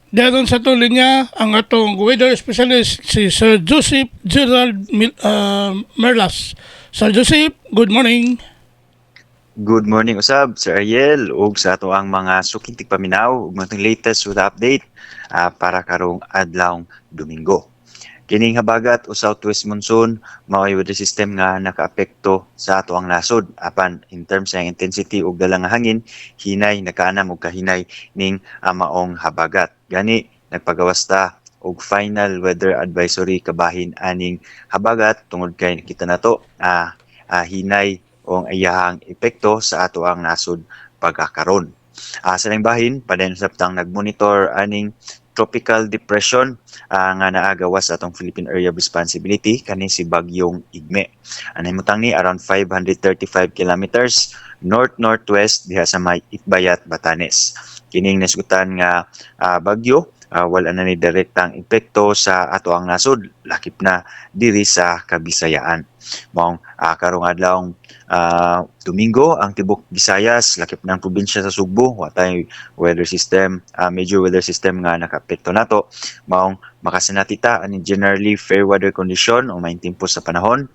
Daron sa tuloy niya ang atong weather specialist si Sir Joseph Gerald Merlas. Sir Joseph, good morning. Good morning usab Sir Ariel ug sa ato ang mga sukintig paminaw ug matong latest with update para karong adlawng Domingo. Kining habagat o southwest monsoon mao'y weather system nga nakaapekto sa ato ang nasod apan in terms sa intensity ug dala nga hangin hinay nakaanam og kahinay ning maong habagat. Gani nagpagawas ta og final weather advisory kabahin aning habagat tungod kay nakita nato hinay o ang iyahang epekto sa ato ang nasod pagkakaron. Sa lang bahin, padayon sa tang nagmonitor aning tropical depression nga naagawas sa atong Philippine Area of Responsibility kani si Bagyong Igme. Anay mutang ni around 535 kilometers north-northwest diha sa may Itbayat, Batanes. Kining nasgutan nga bagyo wala na ni direktang epekto sa ato ang nasod lakip na diri sa Kabisayaan. Maong karong adlawng Domingo ang tibok Visayas lakip ng probinsya sa Sugbo watay weather system major weather system nga nakaapekto nato. Maong makasinatita ani generally fair weather condition o maayong tempo sa panahon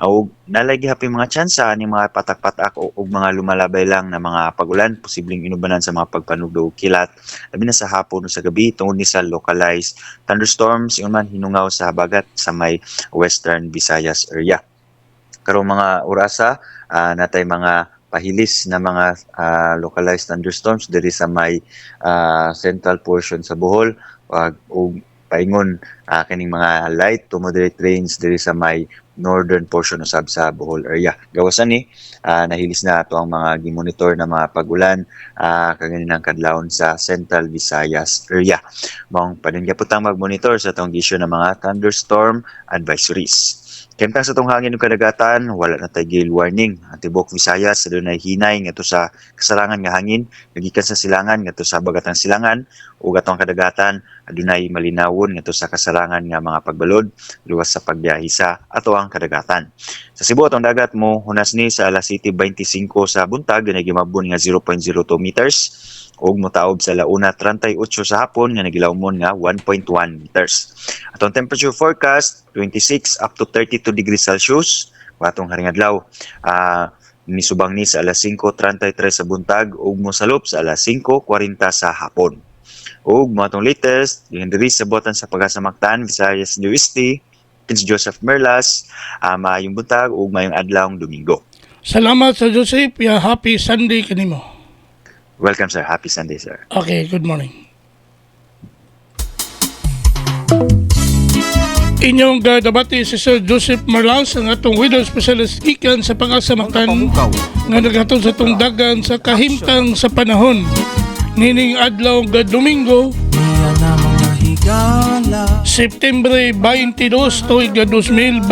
ug nalagi hapi mga tsansa ani mga patak-patak ug mga lumalabay lang na mga pagulan posibleng inubanan sa mga pagpanugdo ug kilat labi na sa hapon o sa gabi tungod ni sa localized thunderstorms ingon man hinungaw sa habagat sa may Western Visayas area. Karong mga orasa natay mga pahilis na mga localized thunderstorms diri sa may central portion sa Bohol ug paingon kining mga light to moderate rains diri sa may northern portion usab sa Bohol area. Gawasan ni nahilis na ato ang mga gimonitor na mga pagulan kaganinang kadlawon sa Central Visayas area. Maong padingyaputang magmonitor sa atong issue ng mga thunderstorm advisories. Kemtang sa itong hangin ng kadagatan, wala na tayo gale warning. Ang tibok Visayas, adunay hinay nga sa kasarangan nga hangin, nagikan sa silangan nga sa bagatang silangan, o gatong kadagatan, adunay malinawon nga sa kasarangan nga mga pagbalod, luwas sa pagbiyahe sa ato ang kadagatan. Sa Cebu, atong dagat mo, hunas ni sa alas 7:25 sa buntag, na gimabon nga 0.02 meters, ug motaob sa launa 38 sa hapon nga nagilawmon nga 1.1 meters. Atong temperature forecast 26 up to 32 degrees Celsius watong haring adlaw. Nisubang ni sa alas 5:33 sa buntag ug mosalop sa alas 5:40 sa hapon. Ug matong latest diri sa botan sa Pag-asa Mactan, Visayas UST, Prince Joseph Merlas, maayong buntag ug maayong adlawng Domingo. Salamat Sir Joseph. Happy Sunday kanimo. Welcome sir. Happy Sunday sir. Okay, good morning. Inyong dadabati si Sir Joseph Merlas ang atong weather specialist gikan sa Pag-asa Mactan nga naghatod sa itong dagan sa kahimtang sa panahon. Nining adlaw nga Domingo, September 22 tuig 2024,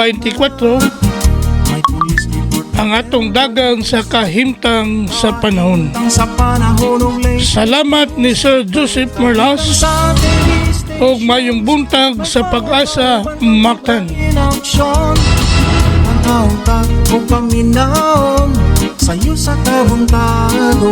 ang atong dagan sa kahimtang sa panahon. Salamat ni Sir Joseph Merlas ug mayong buntag sa Pag-asa Mactan. Sayo sa kabuntagon